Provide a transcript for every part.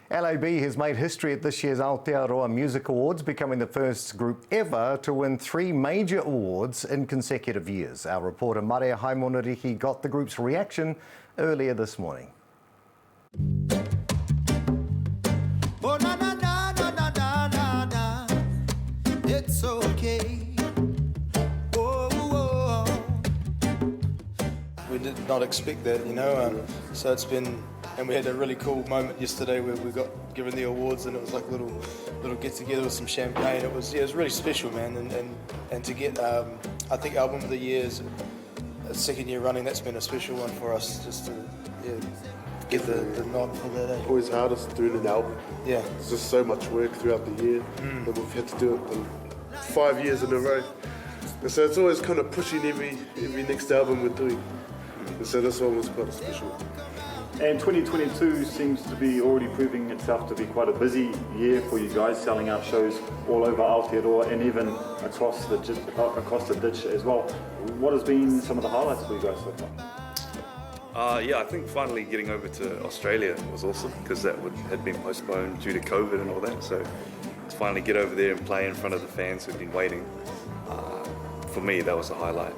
L.A.B has made history at this year's Aotearoa Music Awards, becoming the first group ever to win 3 major awards in consecutive years. Our reporter Maria Haimonariki got the group's reaction earlier this morning. Oh, na, na, na, na, na, na, na, na. It's okay. Oh, oh. We did not expect that, so it's been, and we had a really cool moment yesterday where we got given the awards, and it was like a little get together with some champagne. It was really special, man, and to get I think Album of the Year is a second year running. That's been a special one for us, just to get the nod for that. Always hardest doing an album. Yeah, there's just so much work throughout the year that we've had to do it 5 years in a row, and so it's always kind of pushing every next album we're doing. And so this one was quite special. And 2022 seems to be already proving itself to be quite a busy year for you guys, selling out shows all over Aotearoa and even across the ditch as well. What has been some of the highlights for you guys so far? I think finally getting over to Australia was awesome, because that had been postponed due to COVID and all that. So to finally get over there and play in front of the fans who've been waiting, for me that was a highlight.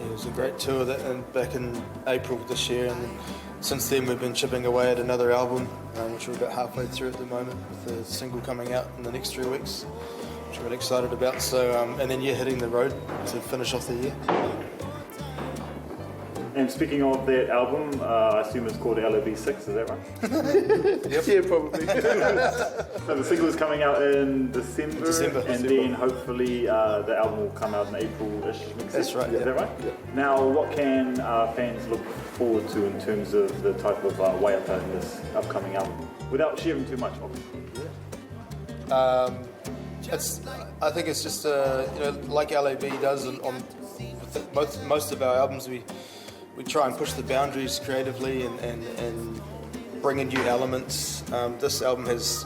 It was a great tour back in April this year, and since then we've been chipping away at another album, which we're about halfway through at the moment, with the single coming out in the next 3 weeks, which we're really excited about. So, and then hitting the road to finish off the year. And speaking of that album, I assume it's called L.A.B 6, is that right? Yep. Yeah, probably. So the single is coming out in December. Then hopefully the album will come out in April-ish. That's right. Is that right? Yeah. Now, what can fans look forward to in terms of the type of waiata in this upcoming album, without sharing too much, obviously? I think it's just like L.A.B does on most of our albums. We try and push the boundaries creatively and bring in new elements. This album has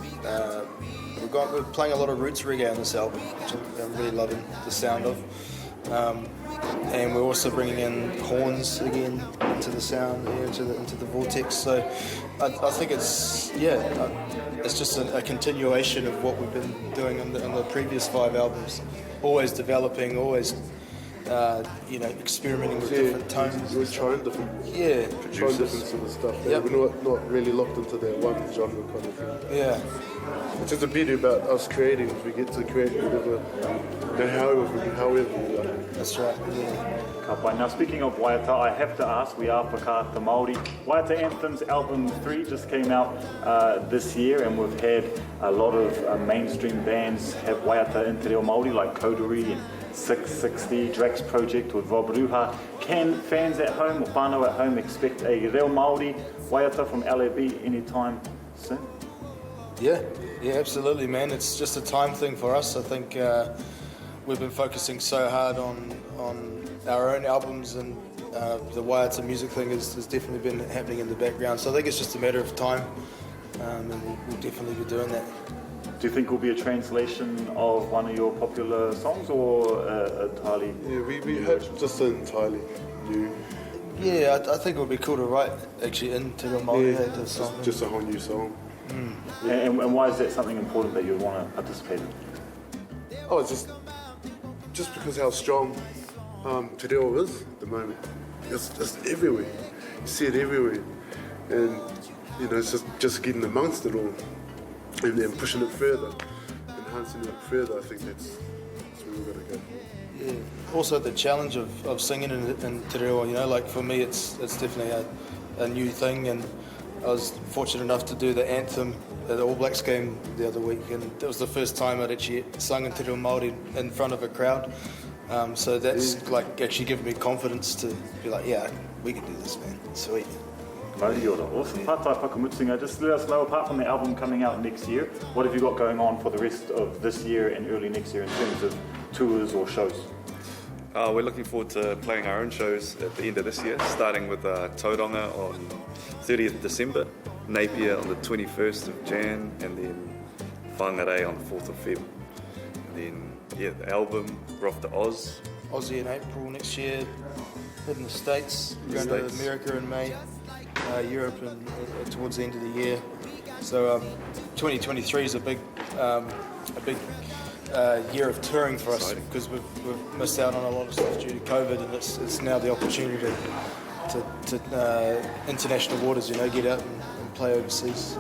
we're playing a lot of roots reggae on this album, which I'm really loving the sound of. And we're also bringing in horns again into the sound, into the vortex. So I think it's just a continuation of what we've been doing on the previous 5 albums. Always developing, always experimenting with different tones. We're trying different different sort of stuff. Yep. We're not really locked into that one genre kind of thing. Yeah. Which is the beauty about us creating, is we get to create whatever, however we like. That's right. Yeah. Now, speaking of waiata, I have to ask, we are Whakaata Māori. Waiata Anthems Album 3 just came out this year, and we've had a lot of mainstream bands have waiata in te reo Māori, like Kodori and 660, Drax Project with Rob Ruha. Can fans at home or whānau at home expect a reo Māori waiata from L.A.B anytime soon? Yeah, absolutely, man. It's just a time thing for us. I think we've been focusing so hard on our own albums, and the waiata music thing has definitely been happening in the background. So I think it's just a matter of time, and we'll definitely be doing that. Do you think it will be a translation of one of your popular songs, or entirely? Yeah, we hope just entirely new. Yeah, I think it would be cool to write actually into the Māori the song. Just a whole new song. And why is that something important that you want to participate in? Oh, it's just because how strong te reo is at the moment. It's everywhere. You see it everywhere, and it's just getting amongst it all, and then pushing it further, enhancing it further. I think that's where we're going to go. Yeah. Also the challenge of singing in te reo, like for me it's definitely a new thing, and I was fortunate enough to do the anthem at the All Blacks game the other week, and that was the first time I'd actually sung in te reo Māori in front of a crowd. So that's like actually given me confidence to be like, yeah, we can do this, man. Sweet. Awesome. Pātai Whakamutsinga, just let us know, apart from the album coming out next year, what have you got going on for the rest of this year and early next year in terms of tours or shows? We're looking forward to playing our own shows at the end of this year, starting with Tauranga on 30th December, Napier on the 21st of Jan, and then Whangarei on the 4th of Feb. And then, the album, we're off to Oz. Aussie in April next year, in the States, going to America in May, Europe towards the end of the year. So 2023 is a big year of touring for us because we've missed out on a lot of stuff due to COVID, and it's now the opportunity to international waters, get out and play overseas.